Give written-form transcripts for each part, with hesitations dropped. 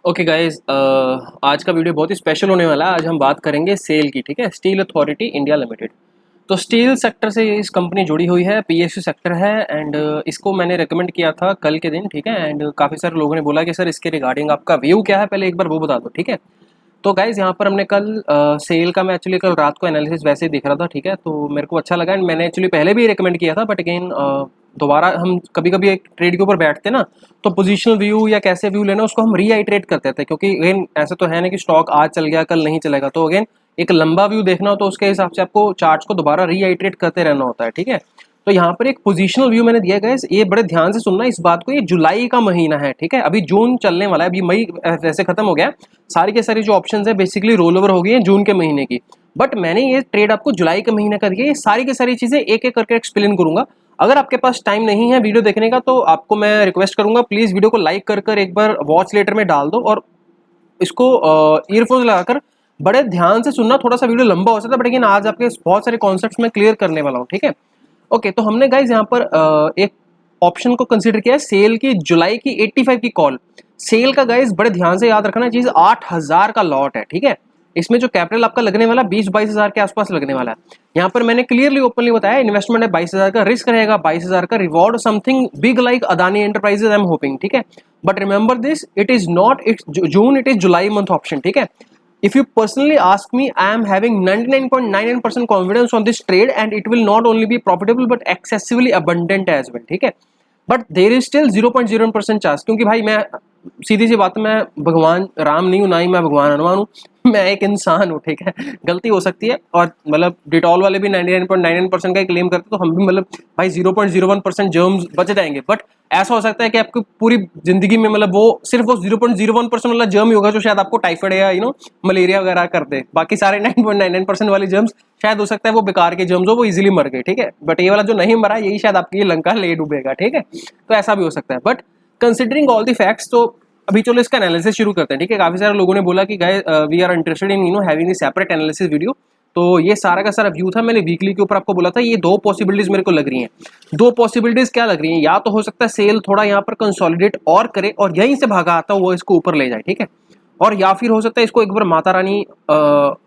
Okay guys, आज का video बहुत ही स्पेशल होने वाला है। आज हम बात करेंगे सेल की। ठीक है, स्टील अथॉरिटी इंडिया लिमिटेड। तो स्टील सेक्टर से इस कंपनी जुड़ी हुई है, पीएसयू सेक्टर है। एंड इसको मैंने रेकमेंड किया था कल के दिन। ठीक है, एंड काफ़ी सारे लोगों ने बोला कि सर इसके रिगार्डिंग आपका व्यू क्या है, पहले एक बार वो बता दो। ठीक है, तो गाइज यहाँ पर हमने कल सेल का, मैं एक्चुअली कल रात को एनालिसिस वैसे ही देख रहा था। ठीक है, तो मेरे को अच्छा लगा एंड मैंने एक्चुअली पहले भी रेकमेंड किया था, बट अगेन दोबारा हम कभी कभी एक ट्रेड के ऊपर बैठते ना, तो पोजीशनल व्यू या कैसे व्यू लेना उसको हम रीआइट्रेट करते थे, क्योंकि अगेन ऐसा तो है ना कि स्टॉक आज चल गया कल नहीं चलेगा। तो अगेन एक लंबा व्यू देखना हो तो उसके हिसाब से आपको चार्ट्स को दोबारा रीआइट्रेट करते रहना होता है। ठीक है, तो यहाँ पर एक पोजीशनल व्यू मैंने दिया गाइस, ये बड़े ध्यान से सुनना इस बात को। ये जुलाई का महीना है, ठीक है, अभी जून चलने वाला है, अभी मई वैसे खत्म हो गया। सारी के सारी जो ऑप्शंस है बेसिकली रोल ओवर हो गई है जून के महीने की, बट मैंने ये ट्रेड आपको जुलाई के महीने का दिया। ये सारी की सारी चीजें एक एक करके एक्सप्लेन करूंगा। अगर आपके पास टाइम नहीं है वीडियो देखने का तो आपको मैं रिक्वेस्ट करूंगा, प्लीज वीडियो को लाइक कर कर एक बार वॉच लेटर में डाल दो और इसको ईयरफोन्स लगाकर बड़े ध्यान से सुनना। थोड़ा सा वीडियो लंबा हो सकता है, बट लेकिन आज आपके बहुत सारे कॉन्सेप्ट्स मैं क्लियर करने वाला हूँ। ठीक है, ओके, तो हमने गाइज यहाँ पर एक ऑप्शन को कंसीडर किया है, सेल की जुलाई की 85 की कॉल। सेल का गाइज बड़े ध्यान से याद रखना चीज, 8000 का लॉट है। ठीक है, इसमें जो कैपिटल आपका लगने वाला 20-22 हजार के आसपास लगने वाला है। यहाँ पर मैंने क्लियरली ओपनली बताया, इन्वेस्टमेंट है 22 हजार का, रिस्क रहेगा 22 हजार का, reward something big like Adani enterprises I am hoping. ठीक है, but remember this, it is not it's June, it is July month option. ठीक है, if you personally ask me, I am having 99.99% confidence on this trade and it will not only be profitable but excessively abundant as well. ठीक है, but there is still 0.01% chance, क्योंकि भाई मैं सीधी सी बात है, मैं भगवान राम नहीं हूँ, ना ही मैं भगवान हनुमान हूँ, मैं एक इंसान हूँ। ठीक है, गलती हो सकती है, और मतलब डिटॉल वाले भी 99.99% का क्लेम करते, तो हम भी मतलब भाई 0.01% जर्म्स बच जाएंगे। बट ऐसा हो सकता है कि आपकी पूरी जिंदगी में मतलब वो सिर्फ वो 0.01% वाला जर्म ही होगा जो शायद आपको टाइफाइड या मलेरिया वगैरह कर दे। बाकी सारे 9.99% वाले जर्म्स शायद हो सकता है वो बेकार के जर्म्स हो, वो इजीली मर गए। ठीक है, बट ये वाला जो नहीं मरा यही शायद आपकी लंका ले डूबेगा। ठीक है, तो ऐसा भी हो सकता है, but considering all the facts, तो अभी चलो इसका एनालिसिस शुरू करते हैं। ठीक है, काफी सारे लोगों ने बोला कि guys we are interested in having separate analysis video. तो ये सारा का सारा व्यू था, मैंने वीकली के ऊपर आपको बोला था। ये दो पॉसिबिलिटीज मेरे को लग रही हैं। दो पॉसिबिलिटीज क्या लग रही हैं, या तो हो सकता है सेल थोड़ा यहाँ पर कंसोलिडेट और करे और यहीं से भागा आता वो इसको ऊपर ले जाए। ठीक है, और या फिर हो सकता है इसको एक बार माता रानी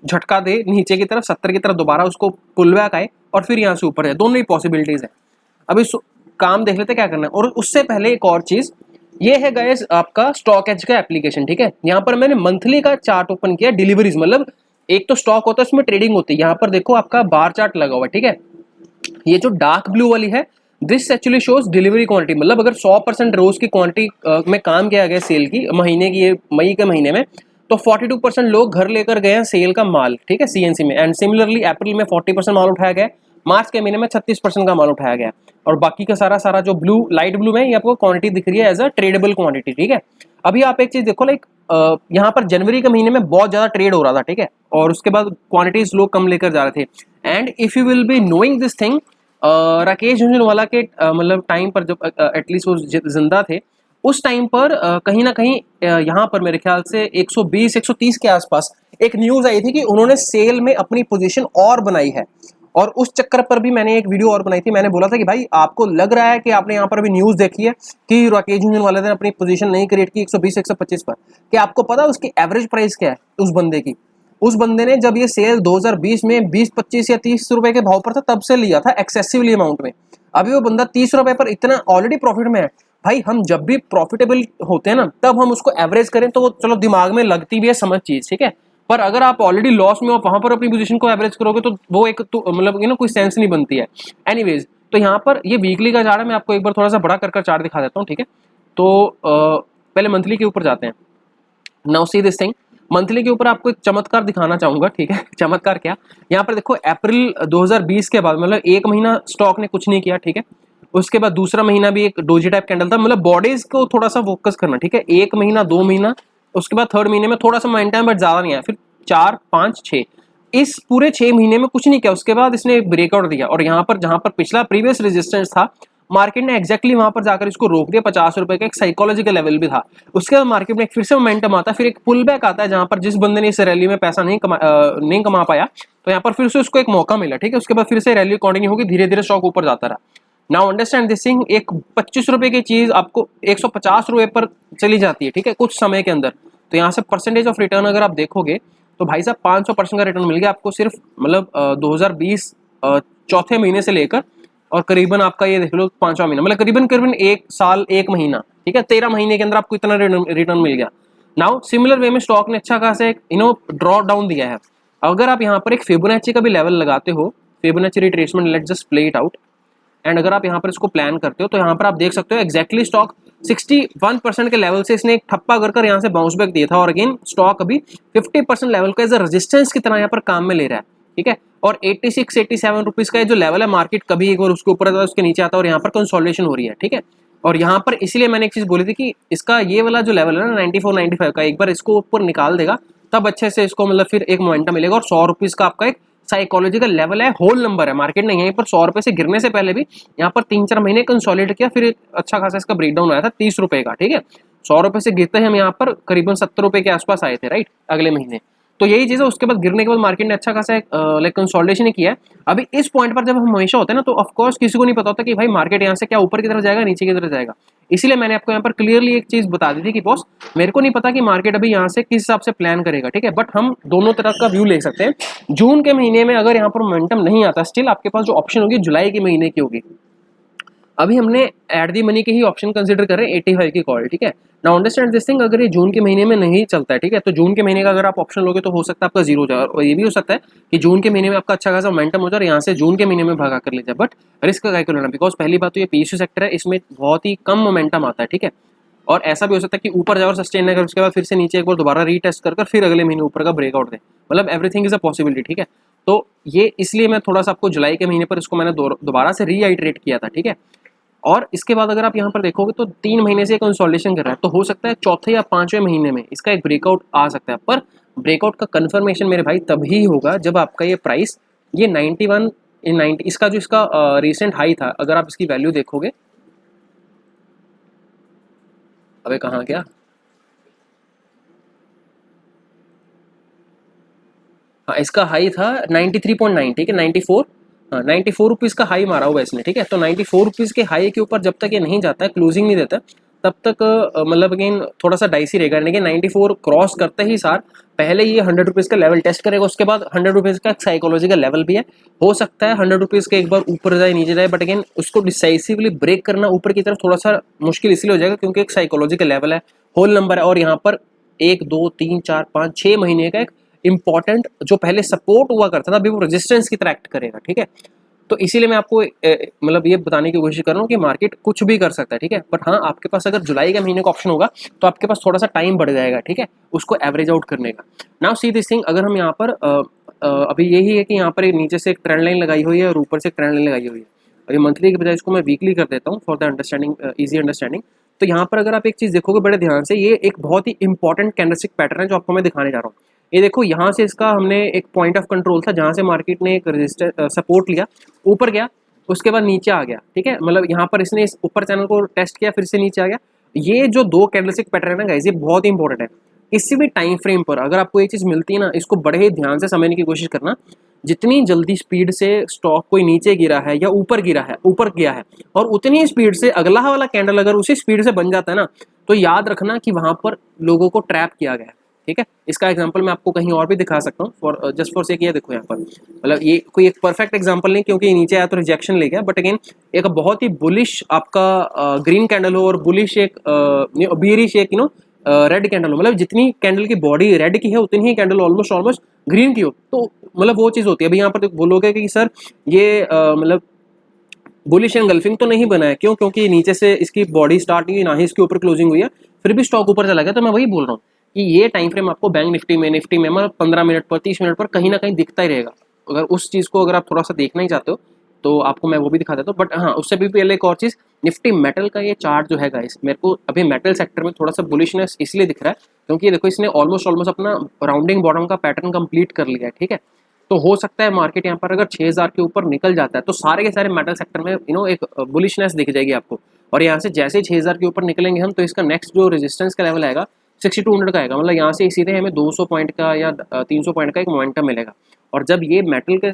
झटका दे नीचे की तरफ 70 की तरफ, दोबारा उसको पुल बैक आए और फिर यहाँ से ऊपर जाए। दोनों ही पॉसिबिलिटीज है। अभी काम देख लेते क्या करना है। और उससे पहले एक और चीज, ये है गाइस आपका स्टॉक एज का एप्लीकेशन। ठीक है, यहाँ पर मैंने मंथली का चार्ट ओपन किया, डिलीवरीज मतलब एक तो स्टॉक होता है उसमें ट्रेडिंग होती है। यहाँ पर देखो आपका बार चार्ट लगा हुआ है। ठीक है, ये जो डार्क ब्लू वाली है, this actually shows delivery quantity, मतलब अगर 100% रोज की क्वांटिटी में काम किया गया सेल की महीने की, ये मई के महीने में, तो 42% लोग घर लेकर गए हैं सेल का माल। ठीक है, सीएनसी में। एंड सिमिलरली अप्रैल में 40% माल उठाया गया, मार्च के महीने में 36% का माल उठाया गया, और बाकी का सारा सारा जो ब्लू लाइट ब्लू में ये आपको क्वांटिटी दिख रही है एज अ ट्रेडेबल क्वांटिटी। ठीक है, अभी आप एक चीज देखो, लाइक यहाँ पर जनवरी के महीने में बहुत ज्यादा ट्रेड हो रहा था। ठीक है, और उसके बाद क्वांटिटीज लोग कम लेकर जा रहे थे। And if you will be knowing this thing, Rakesh Jhunjhunwala के मतलब टाइम पर जब एटलीस्ट वो जिंदा थे, उस टाइम पर कहीं ना कहीं यहाँ पर मेरे ख्याल से 120-130 के आसपास एक न्यूज आई थी कि उन्होंने सेल में अपनी पोजीशन और बनाई है। और उस चक्कर पर भी मैंने एक वीडियो और बनाई थी। मैंने बोला था कि भाई आपको लग रहा है कि आपने यहाँ पर अभी न्यूज देखी है कि राकेश झुंझुनवाला ने अपनी पोजीशन नहीं क्रिएट की 120-125 पर, कि आपको पता है उसकी एवरेज प्राइस क्या है उस बंदे की। उस बंदे ने जब ये सेल 2020 में 20-25 या 30 रुपए के भाव पर था तब से लिया था एक्सेसिवली अमाउंट में। अभी वो बंदा 30 रुपए पर इतना ऑलरेडी प्रॉफिट में है। भाई हम जब भी प्रॉफिटेबल होते हैं ना, तब हम उसको एवरेज करें तो वो चलो दिमाग में लगती भी है समझ चीज। ठीक है, पर अगर आप ऑलरेडी लॉस में हो वहां पर अपनी पोजीशन को एवरेज करोगे तो वो एक तो मतलब कोई सेंस नहीं बनती है। एनीवेज, तो यहाँ पर ये वीकली का चार्ट है, मैं आपको एक बार थोड़ा सा बड़ा कर चार्ट दिखा देता हूँ। ठीक है, तो पहले मंथली के ऊपर जाते हैं। Now see this thing, monthly के ऊपर आपको एक चमत्कार दिखाना चाहूंगा। ठीक है, चमत्कार क्या, यहाँ पर देखो अप्रैल 2020 के बाद मतलब एक महीना स्टॉक ने कुछ नहीं किया। ठीक है, उसके बाद दूसरा महीना भी एक डोजी टाइप कैंडल था। मतलब बॉडीज को थोड़ा सा फोकस करना। ठीक है, एक महीना, 2 महीना, उसके बाद थर्ड महीने में थोड़ा सा मोमेंटम बट ज्यादा नहीं आया, फिर 4, 5, 6, इस पूरे 6 महीने में कुछ नहीं किया। उसके बाद इसने एक ब्रेकआउट दिया, और यहाँ पर जहां पर पिछला प्रीवियस रेजिस्टेंस था, मार्केट ने एक्जैक्टली वहां पर जाकर इसको रोक दिया। 50 रुपए का एक साइकोलॉजिकल लेवल भी था। उसके बाद मार्केट में फिर से मोमेंटम आता है, फिर एक पुल बैक आता है जहां पर जिस बंदे ने इस रैली में पैसा नहीं कमा पाया, तो यहाँ पर फिर से उसको एक मौका मिला। ठीक है, उसके बाद फिर से रैली कंटिन्यू होगी, धीरे धीरे स्टॉक ऊपर जाता रहा। नाउ अंडरस्टैंड दिस थिंग, एक 25 रुपए की चीज आपको 150 रुपए पर चली जाती है। ठीक है, कुछ समय के अंदर, तो यहाँ से परसेंटेज ऑफ रिटर्न अगर आप देखोगे तो भाई साहब 500% का रिटर्न मिल गया आपको सिर्फ, मतलब 2020 चौथे महीने से लेकर और करीबन आपका ये देख लो 5वां महीना, मतलब करीबन करीबन 1 साल 1 महीना, ठीक है, 13 महीने के अंदर आपको इतना रिटर्न मिल गया। नाउ सिमिलर वे में स्टॉक ने अच्छा खासा एक ड्रॉ डाउन दिया है। अगर आप यहाँ पर एक फिबोनाची का भी लेवल लगाते हो, Fibonacci retracement, let's just play it out, and अगर आप यहाँ पर इसको प्लान करते हो तो यहाँ पर आप देख सकते हो एक्जैक्टली स्टॉक 61% के लेवल से इसने एक ठप्पा कर यहाँ से बाउंस बैक दिया था, और अगेन स्टॉक अभी 50% लेवल का एज अ रेजिस्टेंस की तरह यहाँ पर काम में ले रहा है, ठीक है। और 86-87 रुपीज का जो लेवल है, मार्केट कभी एक बार उसके ऊपर आता है, उसके नीचे आता है, और यहाँ पर कंसोलिडेशन हो रही है, ठीक है। और यहाँ पर इसीलिए मैंने एक चीज बोली थी कि इसका ये वाला जो लेवल है ना 94-95 का, एक बार इसको ऊपर निकाल देगा तब अच्छे से इसको मतलब फिर एक मोमेंटम मिलेगा, और 100 रुपीज का आपका एक साइकोलॉजिकल लेवल है, होल नंबर है। मार्केट ने यहीं पर 100 रुपए से गिरने से पहले भी यहाँ पर 3-4 महीने कंसोलिडेट किया, फिर अच्छा खासा इसका ब्रेकडाउन आया था 30 रुपए का, ठीक है। 100 रुपए से गिरते ही हम यहाँ पर करीबन 70 रुपए के आसपास आए थे, राइट, अगले महीने। तो यही चीज है, उसके बाद गिरने के बाद मार्केट ने अच्छा खासा लाइक कंसोलिडेशन ही किया है। अभी इस पॉइंट पर जब हम हमेशा होते हैं ना, तो ऑफकोर्स किसी को नहीं पता होता कि भाई मार्केट यहाँ से क्या ऊपर की तरफ जाएगा, नीचे की तरफ जाएगा। इसीलिए मैंने आपको यहाँ पर क्लियरली एक चीज बता दी थी कि बॉस मेरे को नहीं पता कि मार्केट अभी यहाँ से किस हिसाब से प्लान करेगा, ठीक है, बट हम दोनों तरह का व्यू ले सकते हैं। जून के महीने में अगर यहाँ पर मोमेंटम नहीं आता, स्टिल आपके पास जो ऑप्शन होगी जुलाई के महीने की होगी। अभी हमने एट दी मनी के ही ऑप्शन कंसिडर कर रहे हैं 85 की कॉल, ठीक है। नाउ अंडरस्टैंड दिस थिंग, अगर ये जून के महीने में नहीं चलता है, ठीक है, तो जून के महीने का अगर आप ऑप्शन लोगे तो हो सकता है आपका जीरो हो जाए, और ये भी हो सकता है कि जून के महीने में आपका अच्छा खासा मोमेंटम हो जाए और यहाँ से जून के महीने में भागा कर ले जाए। बट रिस्क का क्या लेना, बिकॉज पहली बात तो ये पीएसयू सेक्टर है, इसमें बहुत ही कम मोमेंटम आता है, ठीक है। और ऐसा भी हो सकता है कि ऊपर जाए और सस्टेन अगर उसके बाद फिर से नीचे एक बार दोबारा रीटेस्ट कर फिर अगले महीने ऊपर का ब्रेकआउट दे, मतलब एवरीथिंग इज अ पॉसिबिलिटी, ठीक है। तो ये इसलिए मैं थोड़ा सा आपको जुलाई के महीने पर इसको मैंने दोबारा से रीआइटरेट किया था, ठीक है। और इसके बाद अगर आप यहाँ पर देखोगे तो 3 महीने से कंसोलिडेशन कर रहा है, तो हो सकता है चौथे या 5वें महीने में इसका एक ब्रेकआउट आ सकता है। पर ब्रेकआउट का कंफर्मेशन मेरे भाई तभी होगा जब आपका ये प्राइस ये 90 इसका जो इसका रिसेंट हाई था, अगर आप इसकी वैल्यू देखोगे, अबे कहाँ गया, हाँ इसका हाई था 93.9, ठीक है, 94, हाँ 94 रुपीज़ का हाई मारा हुआ इसने, ठीक है। तो 94 रुपीज़ के हाई के ऊपर जब तक ये नहीं जाता है, क्लोजिंग नहीं देता, तब तक मतलब अगेन थोड़ा सा डाइसी रहेगा। लेकिन 94 क्रॉस करते ही सार पहले ये 100 रुपीज़ का लेवल टेस्ट करेगा, उसके बाद 100 रुपीज़ का साइकोलॉजिकल लेवल भी है, हो सकता है 100 रुपीज़ के एक बार ऊपर जाए नीचे जाए, बट अगेन उसको डिसाइसिवली ब्रेक करना ऊपर की तरफ थोड़ा सा मुश्किल इसलिए हो जाएगा क्योंकि एक साइकोलॉजिकल लेवल है, होल नंबर है, और यहाँ पर 1 2 3 4 5 6 महीने का एक इंपॉर्टेंट जो पहले सपोर्ट हुआ करता था अभी वो रेजिस्टेंस की तरह एक्ट करेगा, ठीक है। तो इसीलिए मैं आपको मतलब ये बताने की कोशिश कर रहा हूँ कि मार्केट कुछ भी कर सकता है, ठीक है। बट हाँ, आपके पास अगर जुलाई के महीने का ऑप्शन होगा तो आपके पास थोड़ा सा टाइम बढ़ जाएगा, ठीक है, उसको एवरेज आउट करने का। नाउ सी दिस थिंग, अगर हम यहाँ पर अभी यही है कि यहाँ पर नीचे से एक ट्रेंड लाइन लगाई हुई है और ऊपर से एक ट्रेंड लाइन लगाई हुई है। अभी मंथली के बजाय इसको मैं वीकली कर देता हूँ for the understanding, easy understanding. तो यहाँ पर अगर आप एक चीज़ देखोगे बड़े ध्यान से, ये एक बहुत ही इंपॉर्टेंट कैंडलस्टिक पैटर्न है जो आपको मैं दिखाने जा रहा हूँ। ये देखो, यहाँ से इसका हमने एक पॉइंट ऑफ कंट्रोल था जहाँ से मार्केट ने एक रजिस्टर सपोर्ट लिया, ऊपर गया, उसके बाद नीचे आ गया, ठीक है। मतलब यहाँ पर इसने इस ऊपर चैनल को टेस्ट किया, फिर से नीचे आ गया। ये जो 2 कैंडलस्टिक पैटर्न है गाइस, ये बहुत ही इंपॉर्टेंट है। किसी भी टाइम फ्रेम पर अगर आपको ये चीज़ मिलती है ना, इसको बड़े ही ध्यान से समझने की कोशिश करना। जितनी जल्दी स्पीड से स्टॉक कोई नीचे गिरा है या ऊपर गिरा है, ऊपर गया है, और उतनी स्पीड से अगला वाला कैंडल अगर उसी स्पीड से बन जाता है ना, तो याद रखना कि वहां पर लोगों को ट्रैप किया गया है, ठीक है। इसका एग्जांपल मैं आपको कहीं और भी दिखा सकता हूँ, फॉर जस्ट फॉर सेक ये देखो यहाँ पर, मतलब ये कोई एक परफेक्ट एग्जांपल नहीं क्योंकि नीचे आया तो रिजेक्शन ले गया, बट अगेन एक बहुत ही बुलिश आपका ग्रीन कैंडल हो और बुलिश एक बियरिश एक रेड कैंडल हो, मतलब जितनी कैंडल की बॉडी रेड की है उतनी ही कैंडल ऑलमोस्ट ग्रीन की हो, तो मतलब वो चीज़ होती है। अभी यहाँ पर बोलोगे कि सर ये मतलब बुलिश एंगल्फिंग तो नहीं बना है, क्यों? क्योंकि नीचे से इसकी बॉडी स्टार्ट हुई, ना ही इसके ऊपर क्लोजिंग हुई है, फिर भी स्टॉक ऊपर चला गया। तो मैं वही बोल रहा हूँ कि ये टाइम फ्रेम आपको बैंक निफ्टी में मतलब 15 मिनट पर 30 मिनट पर कहीं ना कहीं दिखता ही रहेगा। अगर उस चीज़ को अगर आप थोड़ा सा देखना ही चाहते हो तो आपको मैं वो भी दिखा देता हूँ। बट हाँ, उससे भी पहले एक और चीज़, निफ्टी मेटल का ये चार्ट जो है गाइस, मेरे को अभी मेटल सेक्टर में थोड़ा सा बुलिशनेस इसलिए दिख रहा है क्योंकि ये देखो, इसने ऑलमोस्ट अपना राउंडिंग बॉटम का पैटर्न कंप्लीट कर लिया है, ठीक है। तो हो सकता है मार्केट यहाँ पर अगर 6000 के ऊपर निकल जाता है तो सारे के सारे मेटल सेक्टर में एक बुलिशनेस दिख जाएगी आपको। और यहाँ से जैसे ही 6000 के ऊपर निकलेंगे हम, तो इसका नेक्स्ट जो रेजिस्टेंस का लेवल आएगा 6200 का आएगा। मतलब यहाँ से सीधे हमें 200 पॉइंट का या 300 पॉइंट का एक मोमेंटम मिलेगा। और जब ये मेटल के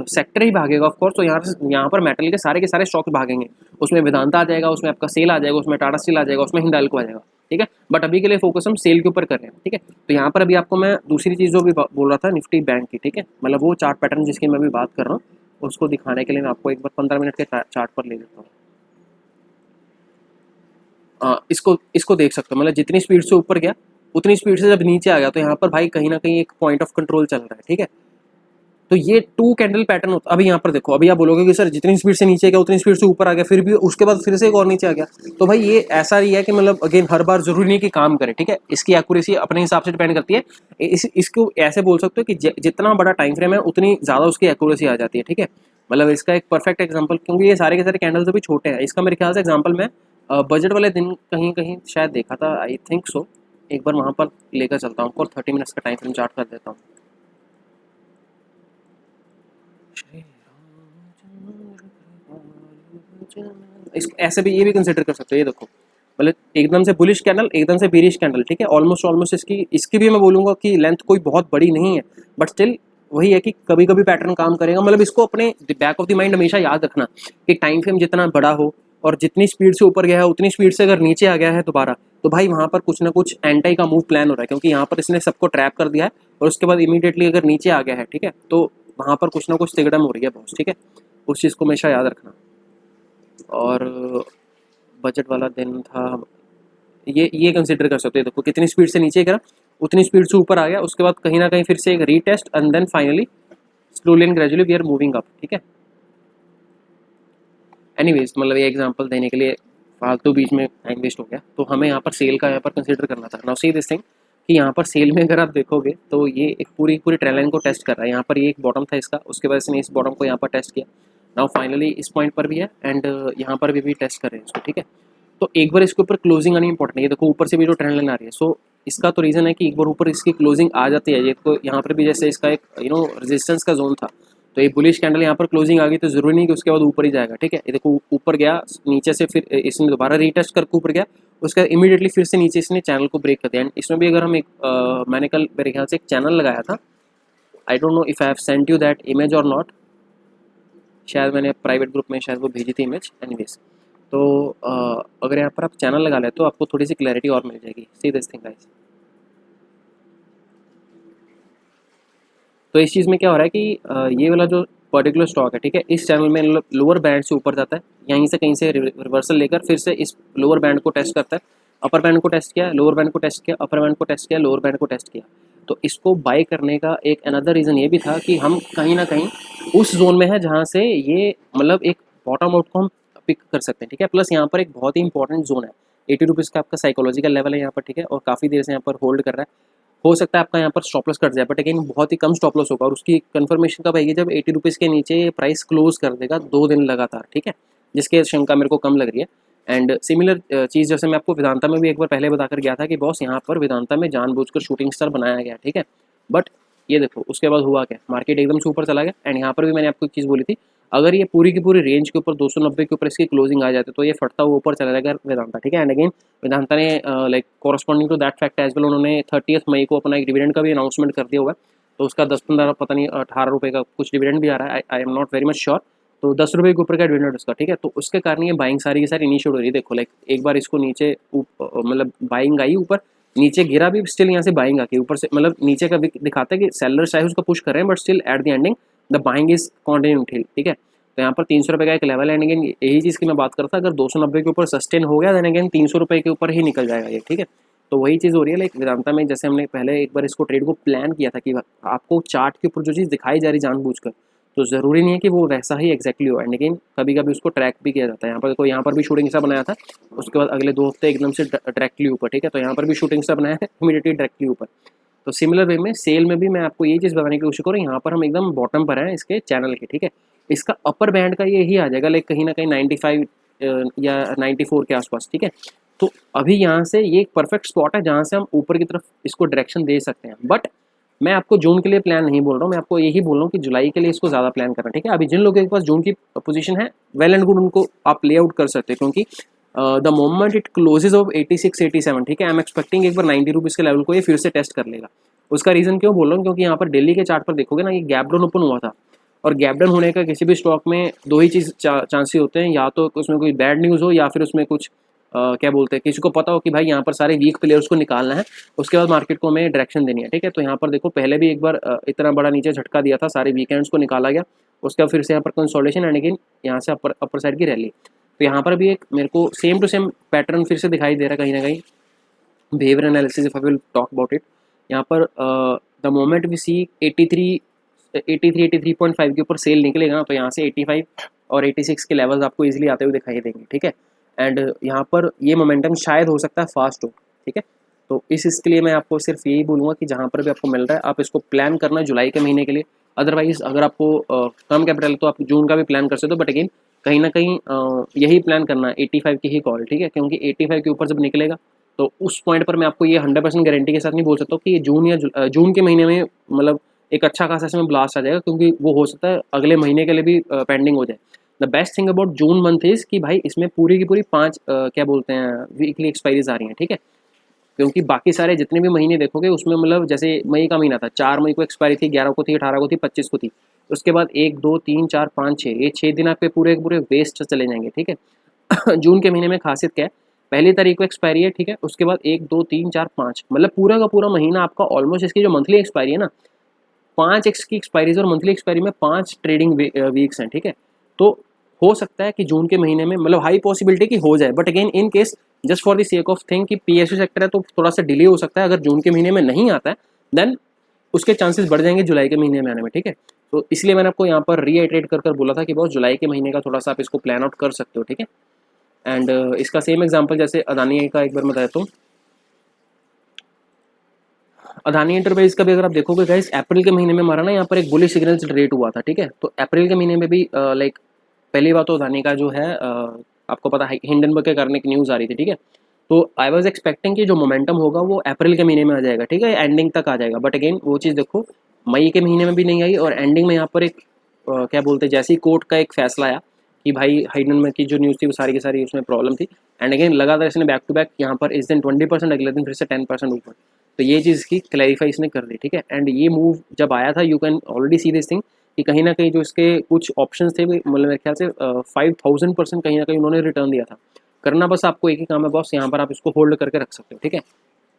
सेक्टर ही भागेगा ऑफकोर्स, तो यहाँ पर मेटल के सारे स्टॉक्स भागेंगे। उसमें वेदांता आ जाएगा, उसमें आपका सेल आ जाएगा, उसमें टाटा स्टील आ जाएगा, उसमें हिंडाल्को आ जाएगा। ठीक है। बट अभी के लिए फोकस हम सेल के ऊपर कर रहे हैं, ठीक है। तो यहाँ पर अभी आपको मैं दूसरी चीज़ जो भी बोल रहा था निफ्टी बैंक की, ठीक है, मतलब वो चार्ट पैटर्न जिसकी मैं अभी बात कर रहा हूँ उसको दिखाने के लिए मैं आपको एक बार 15 मिनट के चार्ट पर ले लेता हूँ। इसको इसको देख सकते हो, मतलब जितनी स्पीड से ऊपर गया उतनी स्पीड से जब नीचे आ गया तो यहाँ पर भाई कहीं ना कहीं एक पॉइंट ऑफ कंट्रोल चल रहा है, ठीक है। तो ये 2 कैंडल पैटर्न होता है। अभी यहाँ पर देखो, अभी आप बोलोगे कि सर जितनी स्पीड से नीचे गया उतनी स्पीड से ऊपर आ गया, फिर भी उसके बाद फिर से एक और नीचे आ गया। तो भाई ये ऐसा ही है कि मतलब अगेन हर बार जरूरी नहीं कि काम करे, ठीक है। इसकी एक्यूरेसी अपने हिसाब से डिपेंड करती है। इसको ऐसे बोल सकते हो कि जितना बड़ा टाइम फ्रेम है उतनी ज़्यादा उसकी एक्यूरेसी आ जाती है, ठीक है। मतलब इसका एक परफेक्ट एग्जाम्पल, क्योंकि ये सारे के सारे कैंडल्स अभी छोटे हैं, इसका मेरे ख्याल से एग्जाम्पल मैं बजट वाले दिन कहीं कहीं शायद देखा था, आई थिंक सो। एक बार वहाँ पर लेकर चलता हूँ और 30 मिनट्स का टाइम फ्रेम चार्ट कर देता हूँ। ऐसे भी ये भी कंसिडर कर सकते हो, ये देखो मतलब एकदम से बुलिश कैंडल, एकदम से बेरिश कैंडल, ठीक है। ऑलमोस्ट ऑलमोस्ट इसकी भी मैं बोलूँगा कि लेंथ कोई बहुत बड़ी नहीं है, बट स्टिल वही है कि कभी कभी पैटर्न काम करेगा। मतलब इसको अपने बैक ऑफ द माइंड हमेशा याद रखना कि टाइम फ्रेम जितना बड़ा हो और जितनी स्पीड से ऊपर गया है उतनी स्पीड से अगर नीचे आ गया है दोबारा, तो भाई वहाँ पर कुछ ना कुछ एंटी का मूव प्लान हो रहा है, क्योंकि यहाँ पर इसने सबको ट्रैप कर दिया है और उसके बाद इमीडिएटली अगर नीचे आ गया है, ठीक है, तो वहाँ पर कुछ ना कुछ तिगड़म हो रही है बॉस, ठीक है। उस चीज़ को हमेशा याद रखना। और बजट वाला दिन था, ये कंसिडर कर सकते हो। देखो कितनी स्पीड से नीचे गिरा उतनी स्पीड से ऊपर आ गया, उसके बाद कहीं ना कहीं फिर से एक retest and then finally slowly and gradually we are moving up, ठीक है। एनीवेज मतलब ये एग्जांपल देने के लिए फालतू बीच में टाइम वेस्ट हो गया, तो हमें यहाँ पर सेल का यहाँ पर कंसिडर करना था। नाउ सी दिस थिंग कि यहाँ पर सेल में अगर आप देखोगे तो ये एक पूरी पूरी ट्रेंड लाइन को टेस्ट कर रहा है। यहाँ पर ये एक बॉटम था इसका, उसके बाद इसने इस बॉटम को यहाँ पर टेस्ट किया। नाउ फाइनली इस पॉइंट पर भी है एंड यहाँ पर भी टेस्ट कर रहे हैं इसको, ठीक है। तो एक बार इसके ऊपर क्लोजिंग आनी इंपॉर्टेंट है। ये देखो ऊपर से भी जो ट्रेंड लाइन आ रही है, सो इसका तो रीज़न है कि एक बार ऊपर इसकी क्लोजिंग आ जाती है। ये तो यहाँ पर भी जैसे इसका एक रेजिस्टेंस का जोन था, तो एक बुलिश कैंडल यहाँ पर क्लोजिंग आ गई तो जरूरी नहीं कि उसके बाद ऊपर ही जाएगा, ठीक है। ये देखो ऊपर गया नीचे से, फिर इसने दोबारा रीटेस्ट करके ऊपर गया, उसका इमीडिएटली फिर से नीचे इसने चैनल को ब्रेक कर दिया। एंड इसमें भी अगर हम मैंने कल मेरे ख्याल से एक चैनल लगाया था, I don't know if I have sent you that image और नॉट, शायद मैंने प्राइवेट ग्रुप में शायद वो भेजी थी इमेज। एनीवेज तो अगर यहाँ पर आप चैनल लगा लेते तो आपको थोड़ी सी क्लैरिटी और मिल जाएगी। See this thing guys. तो इस चीज़ में क्या हो रहा है कि ये वाला जो पर्टिकुलर स्टॉक है, ठीक है, इस चैनल में लोअर बैंड से ऊपर जाता है, यहीं से कहीं से रिवर्सल लेकर फिर से इस लोअर बैंड को टेस्ट करता है। अपर बैंड को टेस्ट किया, लोअर बैंड को टेस्ट किया, अपर बैंड को टेस्ट किया, लोअर बैंड को टेस्ट किया। तो इसको बाय करने का एक अनदर रीज़न ये भी था कि हम कहीं ना कहीं उस जोन में है जहाँ से ये मतलब एक बॉटम आउट को हम पिक कर सकते हैं, ठीक है। प्लस यहाँ पर एक बहुत ही इंपॉर्टेंट जोन है, 80 रुपीज़ का आपका साइकोलॉजिकल लेवल है यहाँ पर, ठीक है, और काफ़ी देर से यहाँ पर होल्ड कर रहा है। हो सकता है आपका यहाँ पर स्टॉप लॉस कट जाए, बट अगेन बहुत ही कम स्टॉप लॉस होगा और उसकी कंफर्मेशन कब आएगी, जब 80 रुपीज़ के नीचे प्राइस क्लोज कर देगा 2 दिन लगातार, ठीक है, जिसकी शंका मेरे को कम लग रही है। एंड सिमिलर चीज़ जैसे मैं आपको वेदांता में भी एक बार पहले बताकर गया था कि बॉस यहाँ पर वेदांता में जानबूझकर शूटिंग स्टार बनाया गया, ठीक है। बट ये देखो उसके बाद हुआ क्या, मार्केट एकदम से ऊपर चला गया। एंड यहाँ पर भी मैंने आपको एक चीज़ बोली थी, अगर ये पूरी की पूरी रेंज के ऊपर 290 के ऊपर इसकी क्लोजिंग आ जाती तो ये फटता हुआ ऊपर चला जाएगा वेदांता, ठीक है। एंड अगेन वेदांता ने like corresponding to that fact as well उन्होंने 30 मई को अपना एक डिविडेंड का भी अनाउंसमेंट कर दिया हुआ है। तो उसका 10-15 पता नहीं 18 रुपये का कुछ डिविडेंड भी आ रहा है, I am not very much sure. तो 10 रुपये के ऊपर का डिविडेंड उसका, ठीक है। तो उसके कारण ये बाइंग सारी की सारी इनिशिएट हो रही है। देखो लाइक एक बार इसको नीचे मतलब बाइंग आई ऊपर, नीचे गिरा भी, स्टिल यहाँ से बाइंग आके ऊपर से मतलब नीचे का दिखाता है कि सेलर चाहे उसका पुश कर रहे हैं but still at the ending the buying is continue, ठीक है। तो यहाँ पर 300 रुपये का एक लेवल है। एंड अगेन यही चीज़ की मैं बात करता, अगर 290 के ऊपर सस्टेन हो गया देन अगेन 300 रुपये के ऊपर ही निकल जाएगा ये, ठीक है। तो वही चीज़ हो रही है लाइक वेदांता में, जैसे हमने पहले एक बार इसको ट्रेड को प्लान किया था कि आपको चार्ट के ऊपर जो चीज़ दिखाई जा रही जानबूझकर, तो ज़रूरी नहीं है कि वो वैसा ही एक्जैक्टली हो। एंड अगेन कभी कभी उसको ट्रैक भी किया जाता है। यहाँ पर देखो यहाँ पर भी शूटिंग स्टार बनाया था, उसके बाद अगले 2 हफ्ते एकदम से डायरेक्टली ऊपर, ठीक है। तो यहाँ पर भी शूटिंग स्टार बनाया है, इमीडिएटली डायरेक्टली ऊपर। तो सिमिलर वे में सेल में भी मैं आपको ये चीज़ बताने की कोशिश करूँ, यहाँ पर हम एकदम बॉटम पर हैं इसके चैनल के, ठीक है। इसका अपर बैंड का ये ही आ जाएगा लाइक कहीं ना कहीं 95 या 94 के आसपास, ठीक है। तो अभी यहाँ से ये एक परफेक्ट स्पॉट है जहाँ से हम ऊपर की तरफ इसको डायरेक्शन दे सकते हैं। बट मैं आपको जून के लिए प्लान नहीं बोल रहा हूँ, मैं आपको यही बोल रहा हूँ कि जुलाई के लिए इसको ज़्यादा प्लान करना, ठीक है। अभी जिन लोगों के पास जून की पोजीशन है वेल एंड गुड, उनको आप ले आउट कर सकते हैं, क्योंकि the moment it closes off 86-87, ठीक है, आई एम एक्सपेक्टिंग एक बार 90 रुपीज़ के लेवल को ये फिर से टेस्ट कर लेगा। उसका रीज़न क्यों बोल रहा हूँ, क्योंकि यहाँ पर दिल्ली के चार्ट पर देखोगे ना, ये गैप डाउन ओपन हुआ था, और गैप डाउन होने का किसी भी स्टॉक में 2 ही चीज़ चांसेस होते हैं, या तो उसमें कोई बैड न्यूज़ हो या फिर उसमें कुछ क्या बोलते हैं, किसी को पता हो कि भाई यहाँ पर सारे वीक प्लेयर्स को निकालना है, उसके बाद मार्केट को हमें डायरेक्शन देनी है, ठीक है। तो यहाँ पर देखो पहले भी एक बार इतना बड़ा नीचे झटका दिया था, सारे वीकेंड्स को निकाला गया, उसके बाद फिर से यहाँ पर कंसोलिडेशन एंड अगेन यहाँ से अपर साइड की रैली। तो यहाँ पर भी एक मेरे को सेम टू सेम पैटर्न फिर से दिखाई दे रहा है कहीं ना कहीं। Behaviour analysis if I will talk about it, यहाँ पर द मोमेंट वी सी 83.5 के ऊपर सेल निकलेगा, तो यहाँ से 85 और 86 के लेवल्स आपको इजीली आते हुए दिखाई देंगे, ठीक है। एंड यहाँ पर ये मोमेंटम शायद हो सकता है फास्ट हो, ठीक है। तो इसके लिए मैं आपको सिर्फ यही बोलूँगा कि जहाँ पर भी आपको मिल रहा है आप इसको प्लान करना जुलाई के महीने के लिए। अदरवाइज अगर आपको कम कैपिटल तो आप जून का भी प्लान कर सकते हो, बट अगेन कहीं ना कहीं यही प्लान करना है 85 की ही कॉल, ठीक है। क्योंकि 85 के ऊपर जब निकलेगा तो उस पॉइंट पर मैं आपको ये 100% गारंटी के साथ नहीं बोल सकता हूँ कि ये जून या जून के महीने में मतलब एक अच्छा खासा इसमें ब्लास्ट आ जाएगा, क्योंकि वो हो सकता है अगले महीने के लिए भी पेंडिंग हो जाए। The best thing about June month is कि भाई इसमें पूरी की पूरी 5 क्या बोलते हैं वीकली एक्सपायरीज आ रही हैं, ठीक है। क्योंकि बाकी सारे जितने भी महीने देखोगे उसमें मतलब जैसे मई का महीना था, 4 मई को एक्सपायरी थी, 11 को थी, 18 को थी, 25 को थी, उसके बाद 1 2 3 4 5 6 ये 6 दिन आपके पूरे पूरे वेस्ट चले जाएंगे, ठीक है। जून के महीने में खासियत क्या है, पहली तारीख को एक्सपायरी है, ठीक है, उसके बाद 1 2 3 4 5 मतलब पूरा का पूरा महीना आपका ऑलमोस्ट, इसकी जो मंथली एक्सपायरी है ना 5x की एक्सपायरीज और मंथली एक्सपायरी में 5 ट्रेडिंग वीक्स हैं, ठीक है। तो हो सकता है कि जून के महीने में मतलब हाई पॉसिबिलिटी कि हो जाए, but again in case just for the sake of thing कि पीएसयू सेक्टर है तो थोड़ा सा डिले हो सकता है। अगर जून के महीने में नहीं आता है देन उसके चांसेस बढ़ जाएंगे जुलाई के महीने में आने में, ठीक है। तो इसलिए मैंने आपको यहाँ पर रीइटरेट कर बोला था कि बहुत जुलाई के महीने का थोड़ा सा आप इसको प्लान आउट कर सकते हो, ठीक है। एंड इसका सेम एग्जाम्पल जैसे अदानी का एक बार मैं बताता हूँ। अदानी एंटरप्राइज का भी अगर आप देखोगे गाइस, अप्रैल के महीने में हमारा ना यहाँ पर एक बुलिश सिग्नल जनरेट हुआ था, ठीक है। तो अप्रैल के महीने में भी लाइक पहली बात तो अदानी का जो है आपको पता है हिंडनबर्ग के करने की न्यूज़ आ रही थी, ठीक है। तो आई वॉज एक्सपेक्टिंग कि जो मोमेंटम होगा वो अप्रैल के महीने में आ जाएगा, ठीक है, एंडिंग तक आ जाएगा, बट अगेन वो चीज़ देखो मई के महीने में भी नहीं आई और एंडिंग में यहाँ पर एक क्या बोलते हैं जैसे ही कोर्ट का एक फैसला आया कि भाई हिंडनबर्ग की जो न्यूज़ थी वो सारी की सारी उसमें प्रॉब्लम थी, एंड अगेन लगातार इसने बैक टू बैक यहाँ पर इस दिन 20%, अगले दिन फिर से 10% ऊपर, तो ये चीज़ की क्लैरिफाई इसने कर दी, ठीक है। एंड ये मूव जब आया था you can already see this thing कि कहीं ना कहीं जो इसके कुछ ऑप्शंस थे मतलब मेरे ख्याल से 5000% कहीं ना कहीं उन्होंने रिटर्न दिया था। करना बस आपको एक ही काम है बॉस, यहाँ पर आप इसको होल्ड करके रख सकते हो, ठीक है।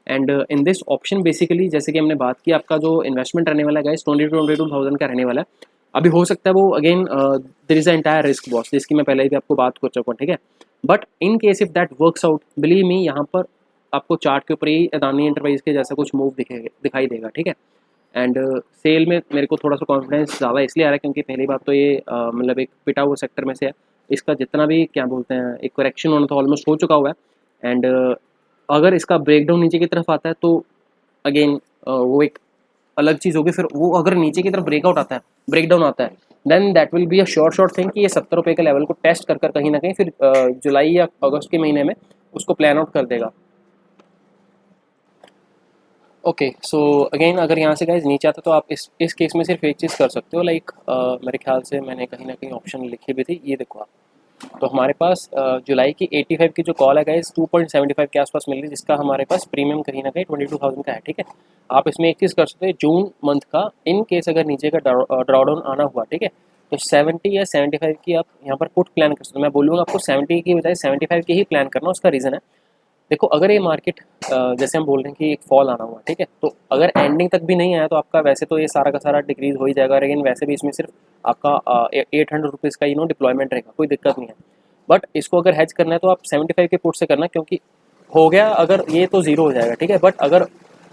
And in this option basically जैसे कि हमने बात की आपका जो इन्वेस्टमेंट रहने वाला है गाइस 22,000 का रहने वाला है। अभी हो सकता है वो again there is a entire risk boss, जिसकी मैं पहले भी आपको बात कर चुका हूँ, ठीक है। But in case if that works out believe me यहाँ पर आपको चार्ट के ऊपर ही अदानी एंटरप्राइज के जैसा कुछ मूव दिखाई देगा, ठीक है। एंड सेल में मेरे को थोड़ा सा कॉन्फिडेंस ज़्यादा इसलिए आ रहा है क्योंकि पहली बात तो ये मतलब एक पिटा हुआ सेक्टर में से है, इसका जितना भी क्या बोलते हैं एक करेक्शन होना था ऑलमोस्ट हो चुका हुआ है। एंड अगर इसका ब्रेकडाउन नीचे की तरफ आता है तो अगेन वो एक अलग चीज़ होगी, फिर वो अगर नीचे की तरफ ब्रेकआउट आता है ब्रेकडाउन आता है then that will be a sure thing कि ये 70 रुपये के लेवल को टेस्ट कर कहीं ना कहीं फिर जुलाई या अगस्त के महीने में उसको प्लान आउट कर देगा। ओके सो अगेन अगर यहाँ से गाइज नीचे आता तो आप इस केस में सिर्फ एक चीज़ कर सकते हो, लाइक मेरे ख्याल से मैंने कहीं ना कहीं ऑप्शन लिखी भी थी, ये देखो आप। तो हमारे पास जुलाई की 85 की जो कॉल है गाइज 2.75 के आसपास मिल रही है, जिसका हमारे पास प्रीमियम कहीं ना कहीं 22,000 का है, ठीक है। आप इसमें एक चीज़ कर सकते हो जून मंथ का इन केस अगर नीचे का ड्रॉडाउन आना हुआ, ठीक है, तो 70 या 75 की आप यहाँ पर पुट प्लान कर सकते हो। मैं बोलूँगा आपको 70 की बजाय 75 की ही प्लान करना, उसका रीज़न है देखो अगर ये मार्केट जैसे हम बोल रहे हैं कि एक फॉल आना हुआ, ठीक है, तो अगर एंडिंग तक भी नहीं आया तो आपका वैसे तो ये सारा का सारा डिक्रीज हो ही जाएगा, लेकिन वैसे भी इसमें सिर्फ आपका 800 रुपीज़ का डिप्लॉयमेंट रहेगा, कोई दिक्कत नहीं है। बट इसको अगर हैज करना है तो आप 75 के पुट से करना, क्योंकि हो गया अगर ये तो जीरो हो जाएगा, ठीक है। बट अगर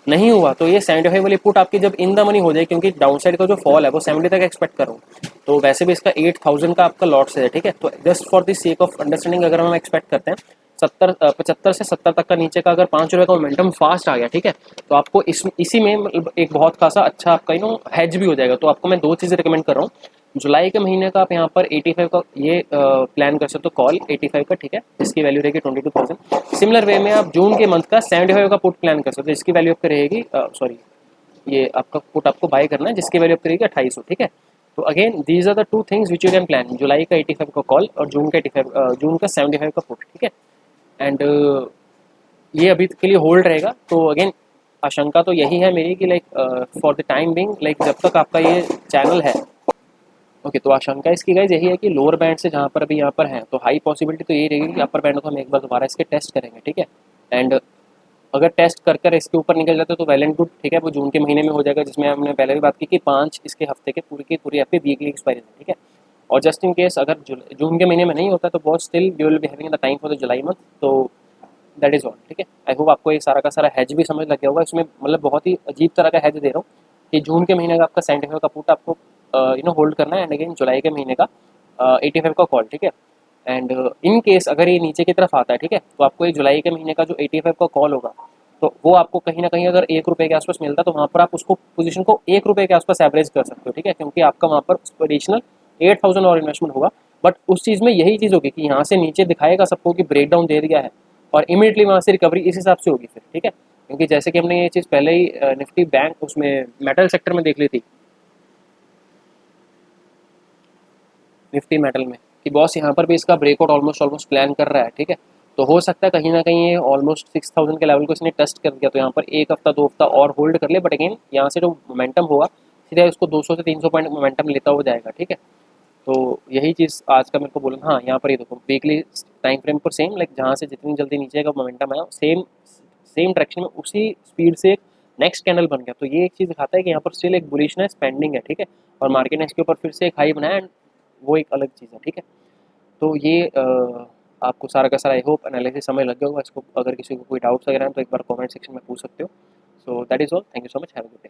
नहीं हुआ तो ये 75 वाली पुट आपकी जब इन द मनी हो जाए, क्योंकि डाउन साइड का जो फॉल है वो 70 तक एक्सपेक्ट कर रहा हूँ, तो वैसे भी इसका 8000 का आपका लॉट्स है, ठीक है। तो just for the sake of understanding अगर हम एक्सपेक्ट करते हैं 75 से 70 तक का नीचे का अगर 5 रुपये का मोमेंटम फास्ट आ गया, ठीक है, तो आपको इसी में एक बहुत खासा अच्छा आपका हैज भी हो जाएगा। तो आपको मैं दो चीज़ें रिकमेंड कर रहा हूँ, जुलाई के महीने का आप यहाँ पर 85 का ये प्लान कर सकते हो कॉल 85 का, ठीक है, इसकी वैल्यू रहेगी 22,000। सिमिलर वे में आप जून के मंथ का 75 का पुट प्लान कर सकते हो, इसकी वैल्यू आपकी रहेगी सॉरी ये आपका पुट आपको बाय करना है जिसकी वैल्यू आपकी रहेगी 2800, ठीक है। तो again these are the two things which you can plan, जुलाई का 85 का कॉल और जून का 75 का पुट, ठीक है। एंड ये अभी के लिए होल्ड रहेगा। तो अगेन आशंका तो यही है मेरी कि like for the time being like जब तक आपका ये चैनल है ओके, तो आशंका इसकी गाइज यही है कि लोअर बैंड से जहाँ पर अभी यहाँ पर है, तो हाई पॉसिबिलिटी तो यही रहेगी कि अपर बैंड को हम एक बार दोबारा इसके टेस्ट करेंगे, ठीक है। एंड अगर टेस्ट कर कर इसके ऊपर निकल जाता है तो वेल एंड गुड, ठीक है, वो जून के महीने में हो जाएगा, जिसमें हमने पहले भी बात की कि 5 इसके हफ्ते के पूरी की पूरी हफ्ते वीकली एक्सपायरी है, ठीक है। और जस्ट इन केस अगर जून के महीने में नहीं होता तो बहुत still we will be having the time for the July month, तो दैट इज़ ऑल, ठीक है। आई होप आपको ये सारा का सारा हैज भी समझ लग गया होगा। इसमें मतलब बहुत ही अजीब तरह का हैज दे रहा हूँ कि जून के महीने का आपका 75 का पुट आपको होल्ड करना है, एंड अगेन जुलाई के महीने का 85 का कॉल, ठीक है। एंड इन केस अगर ये नीचे की तरफ आता है, ठीक है, तो आपको ये जुलाई के महीने का जो 85 का कॉल होगा, तो वो आपको कहीं ना कहीं अगर 1 रुपये के आसपास मिलता है तो वहाँ पर आप उसको पोजीशन को 1 रुपये के आसपास एवरेज कर सकते हो, ठीक है, क्योंकि आपका वहाँ पर एडिशनल 8,000 और इन्वेस्टमेंट होगा। बट उस चीज़ में यही चीज़ होगी कि यहाँ से नीचे दिखाएगा सबको कि ब्रेकडाउन दे दिया है, और इमीडिएटली वहाँ से रिकवरी इस हिसाब से होगी फिर, ठीक है। क्योंकि जैसे कि हमने ये चीज़ पहले ही निफ्टी बैंक उसमें मेटल सेक्टर में देख ली थी, निफ्टी मेटल में, कि बॉस यहाँ पर भी इसका ब्रेकआउट ऑलमोस्ट ऑलमोस्ट प्लान कर रहा है, ठीक है। तो हो सकता है कहीं ना कहीं ये ऑलमोस्ट 6,000 के लेवल को इसने टेस्ट कर दिया, तो यहाँ पर एक हफ्ता 2 हफ्ता और होल्ड कर ले, बट अगेन यहाँ से जो मोमेंटम होगा सीधा उसको 200 से 300 पॉइंट मोमेंटम लेता हो जाएगा, ठीक है। तो यही चीज़ आज का मेरे को बोलना। हाँ, यहाँ पर ये देखो वीकली टाइम फ्रेम पर सेम, लाइक जहाँ से जितनी जल्दी नीचे का मोमेंटम आया सेम सेम डायरेक्शन में उसी स्पीड से नेक्स्ट कैंडल बन गया, तो ये एक चीज़ दिखाता है कि यहाँ पर स्टिल एक बुलिशनेस पेंडिंग है, ठीक है। और मार्केट ने इसके ऊपर फिर से एक हाई बनाया, एंड वो एक अलग चीज़ है, ठीक है। तो ये आपको सारा का सारा आई होप एनालिसिस समझ लग गया होगा। इसको अगर किसी को कोई डाउट्स वगैरह हैं तो एक बार कमेंट सेक्शन में पूछ सकते हो। So that is all, thank you so much, have a good day.